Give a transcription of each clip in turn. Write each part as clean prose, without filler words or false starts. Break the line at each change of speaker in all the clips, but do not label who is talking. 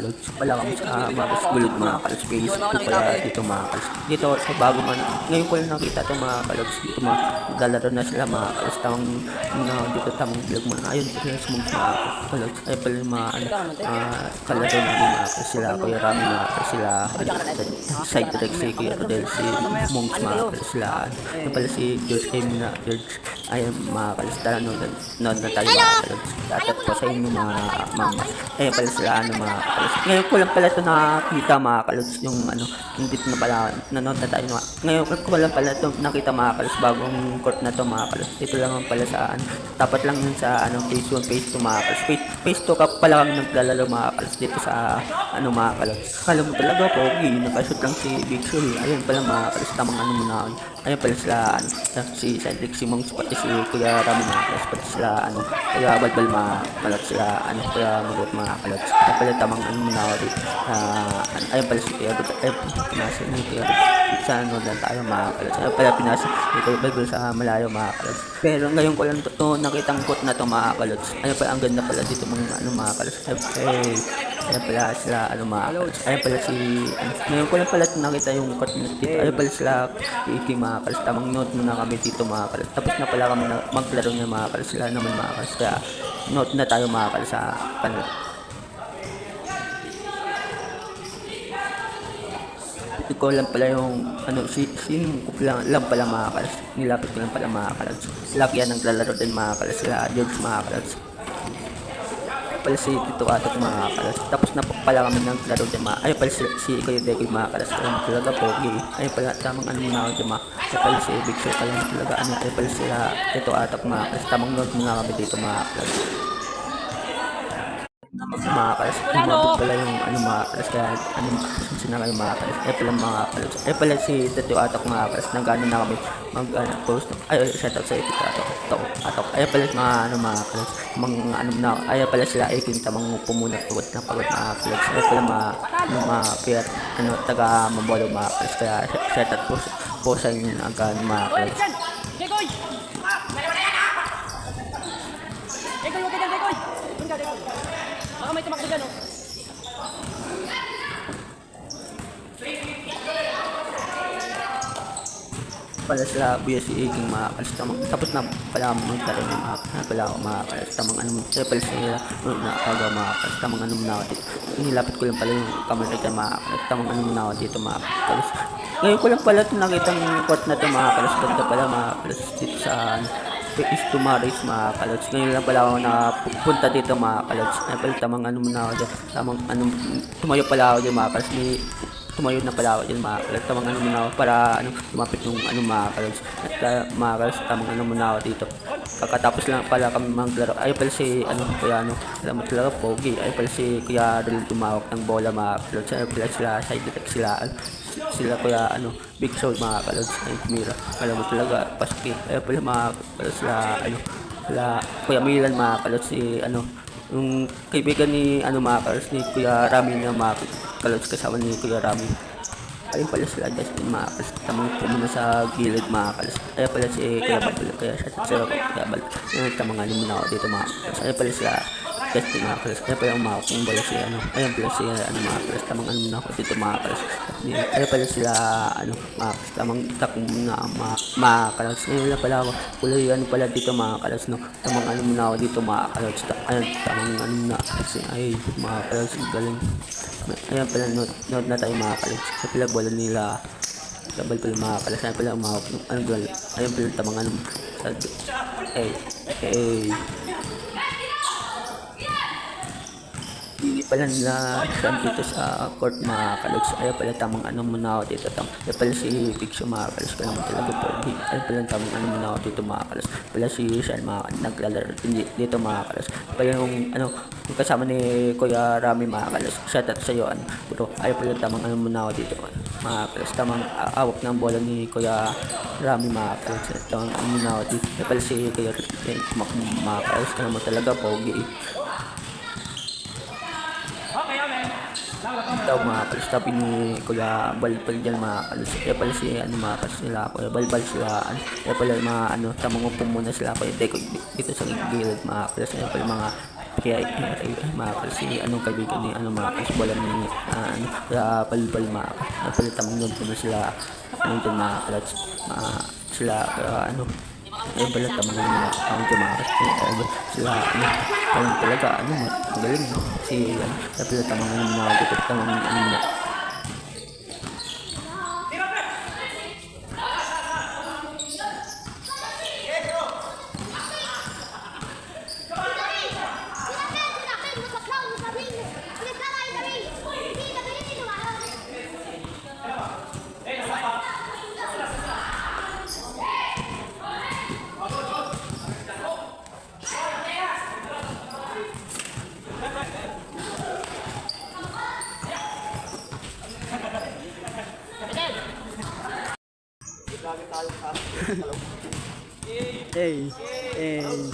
kalods. Wala kami sa mga gulod mga kalods. Face ko pala dito mga kalods. Dito sa bago man. Ngayon ko lang nakita itong mga kalods. Dito mga lalaro na sila mga kalods. Tamang dito tamang vlog mo. Ayun po sila sumog mga kalods. Ay pala yung mga kalaro namin mga kalods. Sila Kuya Rami mga kalods. Sila side direct si Kuya Rodel. Si Monks mga kalods. Sila yung pala si George Kim na George. Ayun mga kalods. Tara noon na tayo mga kalods. Dapat po sa inyo mga mama. Ayun pala sila mga kalods. Ngayon ko lang pala ito nakita mga kalods. Yung yung dito na pala nanood na tayo. Ngayon ko lang pala ito nakita mga kalods. Bagong court na to mga kalods. Dito lang pala sa tapat lang yun sa phase 1, phase 2 mga kalods. Phase 2 ka pala kami naglalaro mga kalods dito sa mga kalods. Kala mo talaga pogi, nakashoot lang si Big Show. Ayun pala mga kalods, tamang muna. Ayun pala sila si Cedric, si Mongs, pati si Kuya Rami mga kalods, pati sila Kuya Balbal mga kalods, sila Kuya Magot mga kalods. Ayun pala tamang muna ako dito. Ayun pala si Kuya Rod, ayun pinasa ni Kuya Rod sa lang tayo mga kalods. Ayun pala pinasa ni Kuya Balbal sa malayo mga kalods. Pero ngayon ko lang to nakitang quote na to mga kalods. Ayun pala ang ganda pala dito mga kalods. Ayun pala sila mga kalods. Ayun pala si ngayon ko lang pala nakita yung quote na dito. Ayun pala sila Iki mga kalods. Tamang note muna kami dito mga kalods. Tapos na pala kami maglaro niya mga kalods. Sila naman mga kalods. Kaya note na tayo mga kalods sa kanila. Ikaw lang pala yung sino ko lang pala mga kalods. Nilapit ko lang pala mga kalods. Laki yan naglalaro din mga kalods. Sila George mga kalods. Pala si Tito Atok mga kalods. Tapos na pala kami naglaro din mga. Ayun pala si Kuya Dekoy mga kalods. Ayun talaga pogi. Ayun pala tamang muna ako dyan mga. Ayun pala si Big Show pala talaga ayun pala sila Tito Atok mga kalods. Tamang note muna kami dito mga kalods. Mga kalods, umabot pala yung mga kalods. Kaya sina kayo mga kalods. Ayun pala mga kalods. Ayun pala si Tito Atok mga kalods. Nag-ano na kami post. Ay shout out sa Tito Atok. Ayun pala mga kalods. Na ayun pala sila ay tamang pumunat pagod na mga kalods. Ayun pala mga kaya taga Mambolo mga kalods. Kaya shout out po sa inyo mga kalods.
Baka may tumakbo dyan, oh.
Pala sila BSC Iging mga kalods. Tapos na pala magkaroon ng mga kalods. Tamang pala sila nakagawa mga kalods. Tamang muna ako dito. Nilapit ko lang pala yung camera dyan mga kalods. Tamang muna ako dito mga kalods. Ngayon ko lang pala ito nakita ng court na ito mga kalods. Ganda pala mga kalods dito sa is tumaris mga kalods. Ngayon lang pala ako nakapunta dito mga kalods. Ay pala tamang muna ako dyan. Tamang tumayo pala ako dyan mga kalods. Tumayo na pala ako dyan mga kalods. Tamang muna ako para lumapit yung mga kalods. At mga kalods tamang muna ako dito. Kakatapos lang pala kami maglaro. Ay pala si kuya alam mo talaga pogi. Ay pala si Kuya Rodel tumawak ng bola mga kalods. Ay pala sila side direct sila kuya Big Show mga kalods. Ay Mira alam mo talaga paski. Ay pala mga kalods sila Kuya Milan mga kalods. Si yung kaibigan ni mga kalods ni Kuya Rami na mga kalods kasama ni Kuya Rami. Ayun pala sila Justin mga kalods. Tamang muna sa gilid mga kalods. Ayun pala si Kuya Babal. Kaya siya Kuya Babal. Tamang muna ako dito mga kalods. Ayun pala sila Justin mga kalods. Ayun pala yung mga kung bala si ayun pala si mga kalods. Tamang muna ako dito mga kalods. Ayun pala sila mga kalods. Tamang takong mga kalods. Ngayon lang pala ako. Kulay pala dito mga kalods. Tamang muna ako dito mga kalods. Ayun tamang muna. Ay mga kalods. Galing. Ayan pala note na tayo mga kalods. Sa pala bola nila double pala mga kalods. Ayan pala umahok ayun pala tamang hindi pala nila saan dito sa court mga kalods. Ayun pala tamang muna ako dito. Ayun pala si Big Show mga kalods. Kaya naman talaga pogi. Ayun pala tamang muna ako dito mga kalods. Pala si Sean mga naglalaro dito mga kalods. Pala yung yung kasama ni Kuya Rami mga kalods. Shout out sa iyo bro. Ayun pala tamang muna ako dito mga kalods. Tamang awak ng bola ni Kuya Rami mga kalods. Tamang muna ako dito. Ayun pala si Kuya mga kalods. Kaya naman talaga pogi. Ito mga kalods, tabi ni Kuya Balbal dyan mga kalods. Kaya pala si mga kalods nila Kuya Balbal sila kaya pala mga tamang upo muna sila Kuya Dekoy dito sa gilid mga kalods. Kaya pala mga kaya mga kapal si anong kaibigan ni ano mga kapal bola ni palpal mga kapal napalitan doon po na sila ano dyan mga kapal sila ano ayun pala tama na mga ano dyan mga kapal sila ano parang talaga ano magaling si ano napalitan mga ano mga kapal tamang ano mga hey hey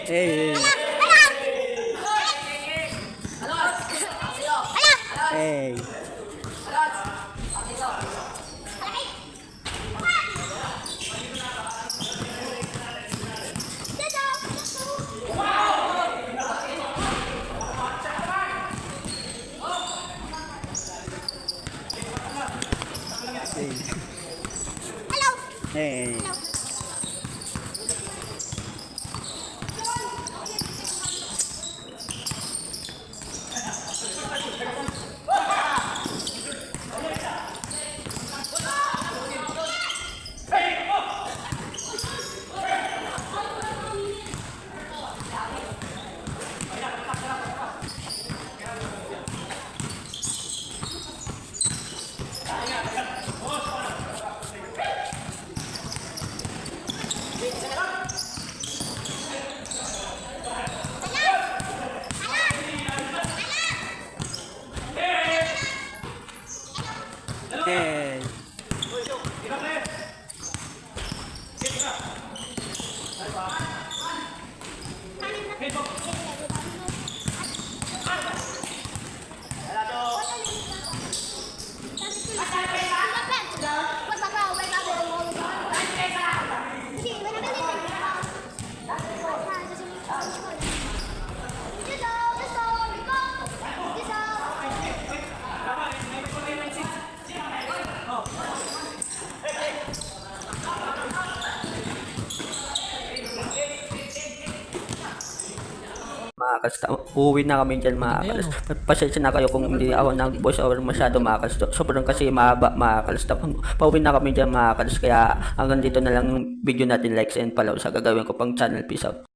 Hey. Hey. Hey. Hey. Mga kalista, uuwi na kami dyan mga kalista. Pasensya na kayo kung hindi ako nag-voice over masyado mga kalista. Sobrang kasi mahaba mga kalista. Pauwi na kami dyan mga kalista. Kaya hanggang dito na lang yung video natin. Likes and follow sa gagawin ko pang channel. Peace out.